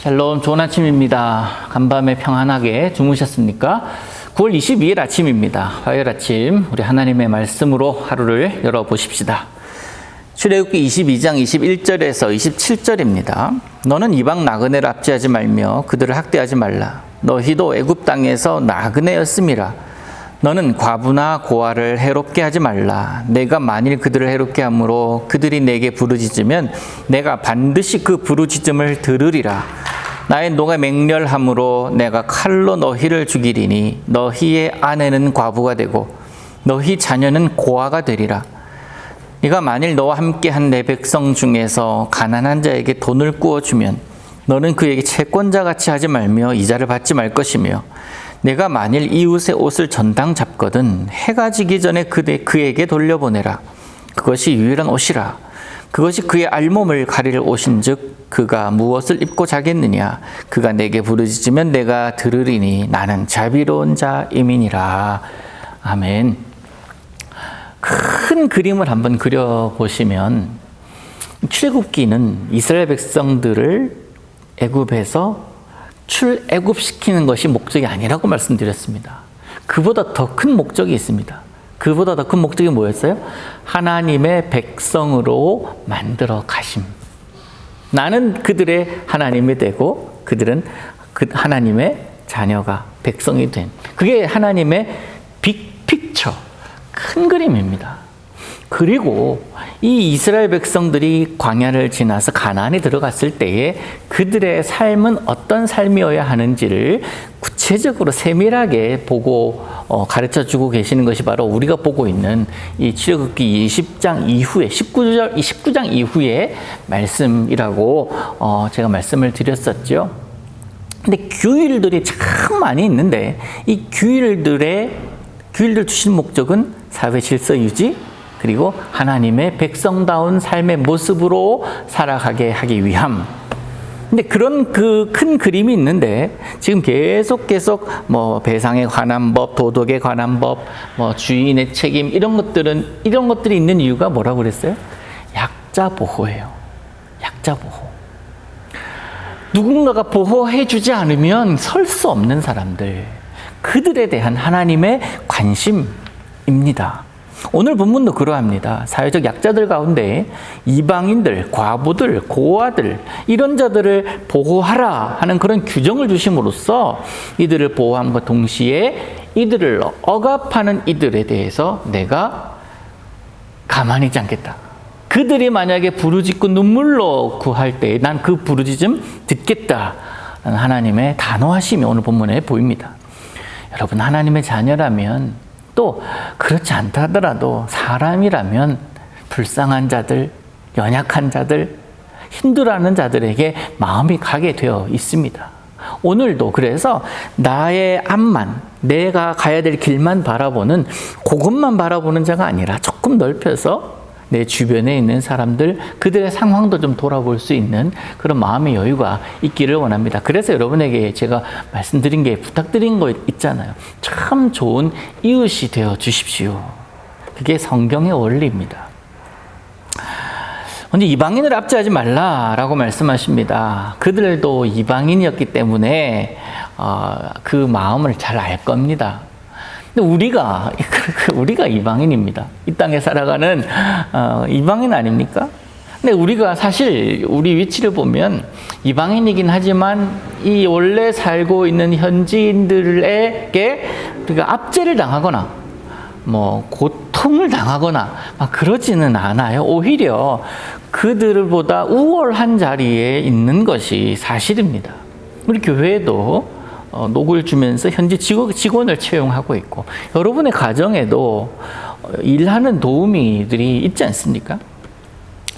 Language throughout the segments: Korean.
샬롬, 좋은 아침입니다. 간밤에 평안하게 주무셨습니까? 9월 22일 아침입니다. 화요일 아침 우리 하나님의 말씀으로 하루를 열어보십시다. 출애굽기 22장 21절에서 27절입니다. 너는 이방 나그네를 압제하지 말며 그들을 학대하지 말라. 너희도 애굽 땅에서 나그네였음이라. 너는 과부나 고아를 해롭게 하지 말라. 내가 만일 그들을 해롭게 함으로 그들이 내게 부르짖으면 내가 반드시 그 부르짖음을 들으리라. 나의 노가 맹렬함으로 내가 칼로 너희를 죽이리니 너희의 아내는 과부가 되고 너희 자녀는 고아가 되리라. 네가 만일 너와 함께한 내 백성 중에서 가난한 자에게 돈을 구워주면 너는 그에게 채권자같이 하지 말며 이자를 받지 말 것이며 내가 만일 이웃의 옷을 전당 잡거든 해가 지기 전에 그에게 돌려보내라. 그것이 유일한 옷이라. 그것이 그의 알몸을 가릴 옷인즉 그가 무엇을 입고 자겠느냐. 그가 내게 부르짖으면 내가 들으리니 나는 자비로운 자임이니라. 아멘. 큰 그림을 한번 그려보시면 출애굽기는 이스라엘 백성들을 애굽에서 출애굽시키는 것이 목적이 아니라고 말씀드렸습니다. 그보다 더 큰 목적이 있습니다. 그보다 더 큰 목적이 뭐였어요? 하나님의 백성으로 만들어 가심. 나는 그들의 하나님이 되고 그들은 그 하나님의 자녀가 백성이 된, 그게 하나님의 빅픽처, 큰 그림입니다. 그리고 이 이스라엘 백성들이 광야를 지나서 가나안에 들어갔을 때에 그들의 삶은 어떤 삶이어야 하는지를 구체적으로 세밀하게 보고 가르쳐주고 계시는 것이 바로 우리가 보고 있는 이 출애굽기 20장 이후에 19장 이후의 말씀이라고 제가 말씀을 드렸었죠. 근데 규율들이 참 많이 있는데 이 규율들 주신 목적은 사회 질서 유지, 그리고 하나님의 백성다운 삶의 모습으로 살아가게 하기 위함. 근데 그런 그 큰 그림이 있는데 지금 계속 배상에 관한 법, 도덕에 관한 법, 주인의 책임 이런 것들이 있는 이유가 뭐라고 그랬어요? 약자 보호예요. 약자 보호. 누군가가 보호해주지 않으면 설 수 없는 사람들, 그들에 대한 하나님의 관심입니다. 오늘 본문도 그러합니다. 사회적 약자들 가운데 이방인들, 과부들, 고아들 이런 자들을 보호하라 하는 그런 규정을 주심으로써 이들을 보호함과 동시에 이들을 억압하는 이들에 대해서 내가 가만히 있지 않겠다. 그들이 만약에 부르짖고 눈물로 구할 때 난 그 부르짖음 듣겠다 라는 하나님의 단호하심이 오늘 본문에 보입니다. 여러분, 하나님의 자녀라면 또 그렇지 않다 하더라도 사람이라면 불쌍한 자들, 연약한 자들, 힘들어하는 자들에게 마음이 가게 되어 있습니다. 오늘도 그래서 나의 앞만, 내가 가야 될 길만 바라보는, 그것만 바라보는 자가 아니라 조금 넓혀서 내 주변에 있는 사람들, 그들의 상황도 좀 돌아볼 수 있는 그런 마음의 여유가 있기를 원합니다. 그래서 여러분에게 제가 말씀드린 게, 부탁드린 거 있잖아요. 참 좋은 이웃이 되어 주십시오. 그게 성경의 원리입니다. 먼저 이방인을 압제하지 말라라고 말씀하십니다. 그들도 이방인이었기 때문에 그 마음을 잘 알 겁니다. 근데 우리가 이방인입니다. 이 땅에 살아가는 이방인 아닙니까? 근데 우리가 사실 우리 위치를 보면 이방인이긴 하지만 이 원래 살고 있는 현지인들에게 우리가 압제를 당하거나 고통을 당하거나 그러지는 않아요. 오히려 그들보다 우월한 자리에 있는 것이 사실입니다. 우리 교회도 녹을 주면서 현지 직원을 채용하고 있고, 여러분의 가정에도 일하는 도우미들이 있지 않습니까?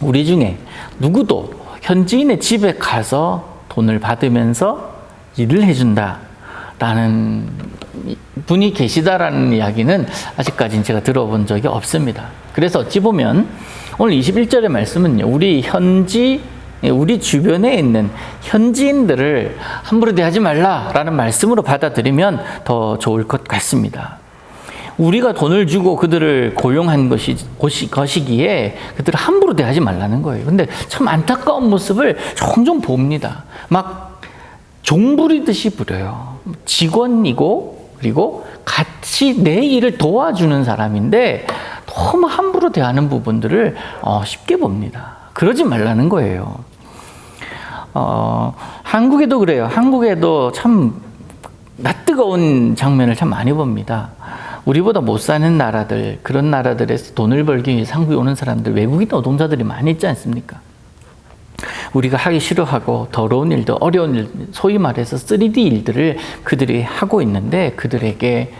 우리 중에 누구도 현지인의 집에 가서 돈을 받으면서 일을 해준다라는 분이 계시다라는 이야기는 아직까지는 제가 들어본 적이 없습니다. 그래서 어찌 보면 오늘 21절의 말씀은요, 우리 주변에 있는 현지인들을 함부로 대하지 말라라는 말씀으로 받아들이면 더 좋을 것 같습니다. 우리가 돈을 주고 그들을 고용한 것이기에 그들을 함부로 대하지 말라는 거예요. 근데 참 안타까운 모습을 종종 봅니다. 막 종부리듯이 부려요. 직원이고 그리고 같이 내 일을 도와주는 사람인데 너무 함부로 대하는 부분들을 쉽게 봅니다. 그러지 말라는 거예요. 한국에도 그래요. 한국에도 참 낯뜨거운 장면을 참 많이 봅니다. 우리보다 못 사는 나라들, 그런 나라들에서 돈을 벌기 위해 한국에 오는 사람들, 외국인 노동자들이 많이 있지 않습니까? 우리가 하기 싫어하고 더러운 일도, 어려운 일, 소위 말해서 3D 일들을 그들이 하고 있는데 그들에게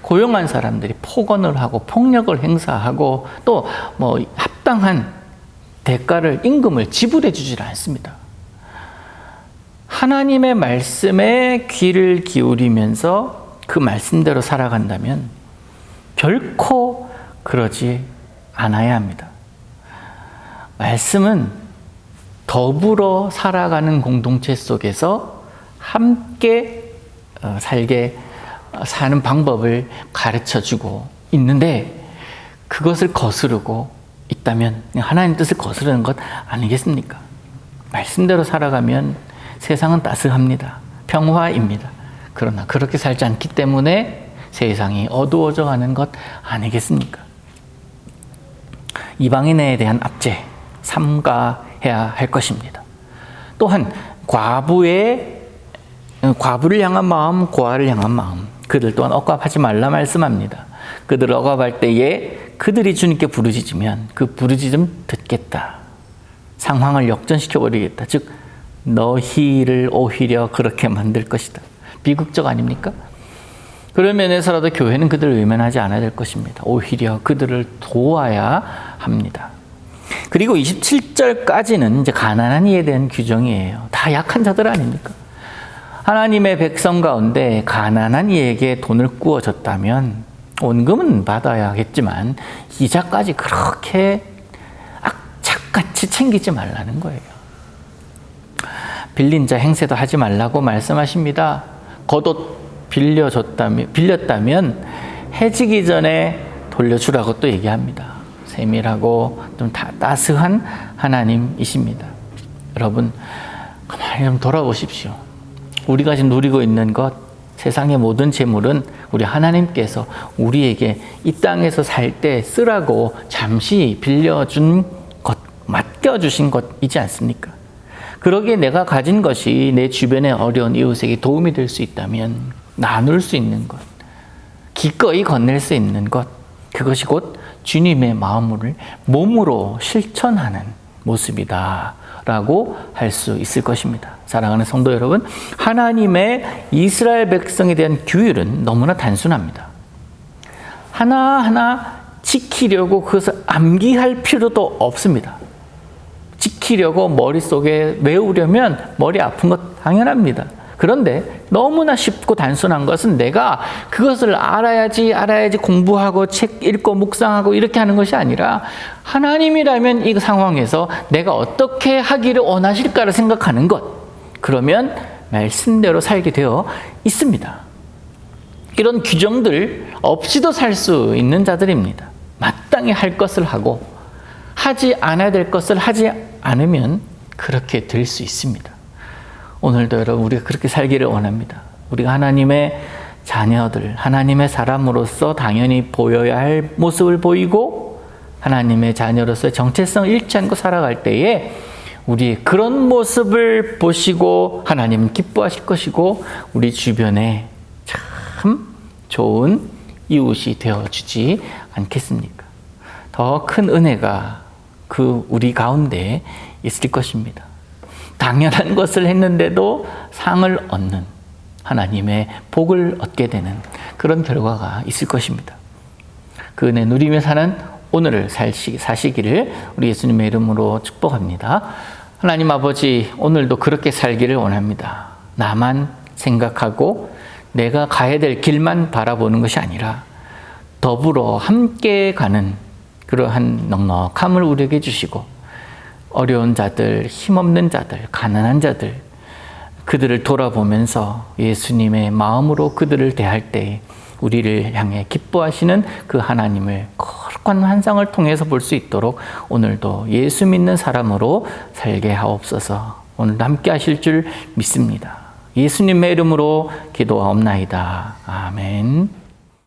고용한 사람들이 폭언을 하고 폭력을 행사하고 또 뭐 합당한 대가를, 임금을 지불해 주질 않습니다. 하나님의 말씀에 귀를 기울이면서 그 말씀대로 살아간다면 결코 그러지 않아야 합니다. 말씀은 더불어 살아가는 공동체 속에서 함께 살게 사는 방법을 가르쳐주고 있는데 그것을 거스르고 있다면 하나님 뜻을 거스르는 것 아니겠습니까? 말씀대로 살아가면 세상은 따스합니다. 평화입니다. 그러나 그렇게 살지 않기 때문에 세상이 어두워져 가는 것 아니겠습니까? 이방인에 대한 압제, 삼가해야 할 것입니다. 또한 과부를 향한 마음, 고아를 향한 마음, 그들 또한 억압하지 말라 말씀합니다. 그들을 억압할 때에 그들이 주님께 부르짖으면 그 부르짖음 듣겠다. 상황을 역전시켜버리겠다. 즉 너희를 오히려 그렇게 만들 것이다. 비극적 아닙니까? 그런 면에서라도 교회는 그들을 외면하지 않아야 될 것입니다. 오히려 그들을 도와야 합니다. 그리고 27절까지는 이제 가난한 이에 대한 규정이에요. 다 약한 자들 아닙니까? 하나님의 백성 가운데 가난한 이에게 돈을 구워줬다면 원금은 받아야겠지만 이자까지 그렇게 악착같이 챙기지 말라는 거예요. 빌린 자 행세도 하지 말라고 말씀하십니다. 겉옷 빌렸다면 해지기 전에 돌려주라고 또 얘기합니다. 세밀하고 좀 따스한 하나님이십니다. 여러분, 가만히 좀 돌아보십시오. 우리가 지금 누리고 있는 것, 세상의 모든 재물은 우리 하나님께서 우리에게 이 땅에서 살 때 쓰라고 잠시 빌려준 것, 맡겨주신 것이지 않습니까? 그러기에 내가 가진 것이 내 주변의 어려운 이웃에게 도움이 될 수 있다면 나눌 수 있는 것, 기꺼이 건넬 수 있는 것, 그것이 곧 주님의 마음을 몸으로 실천하는 모습이다 라고 할 수 있을 것입니다. 사랑하는 성도 여러분, 하나님의 이스라엘 백성에 대한 규율은 너무나 단순합니다. 하나하나 지키려고 그것을 암기할 필요도 없습니다. 지키려고 머릿속에 외우려면 머리 아픈 것 당연합니다. 그런데 너무나 쉽고 단순한 것은 내가 그것을 알아야지 공부하고 책 읽고 묵상하고 이렇게 하는 것이 아니라 하나님이라면 이 상황에서 내가 어떻게 하기를 원하실까를 생각하는 것. 그러면 말씀대로 살게 되어 있습니다. 이런 규정들 없이도 살 수 있는 자들입니다. 마땅히 할 것을 하고 하지 않아야 될 것을 하지 않으면 그렇게 될 수 있습니다. 오늘도 여러분 우리가 그렇게 살기를 원합니다. 우리가 하나님의 자녀들, 하나님의 사람으로서 당연히 보여야 할 모습을 보이고 하나님의 자녀로서의 정체성을 잃지 않고 살아갈 때에 우리 그런 모습을 보시고 하나님은 기뻐하실 것이고 우리 주변에 참 좋은 이웃이 되어주지 않겠습니까? 더 큰 은혜가 우리 가운데 있을 것입니다. 당연한 것을 했는데도 상을 얻는 하나님의 복을 얻게 되는 그런 결과가 있을 것입니다. 그 은혜 누리며 사는 오늘을 사시기를 우리 예수님의 이름으로 축복합니다. 하나님 아버지, 오늘도 그렇게 살기를 원합니다. 나만 생각하고 내가 가야 될 길만 바라보는 것이 아니라 더불어 함께 가는 그러한 넉넉함을 우리에게 주시고 어려운 자들, 힘없는 자들, 가난한 자들, 그들을 돌아보면서 예수님의 마음으로 그들을 대할 때 우리를 향해 기뻐하시는 그 하나님을 거룩한 환상을 통해서 볼 수 있도록 오늘도 예수 믿는 사람으로 살게 하옵소서. 오늘도 함께 하실 줄 믿습니다. 예수님의 이름으로 기도하옵나이다. 아멘.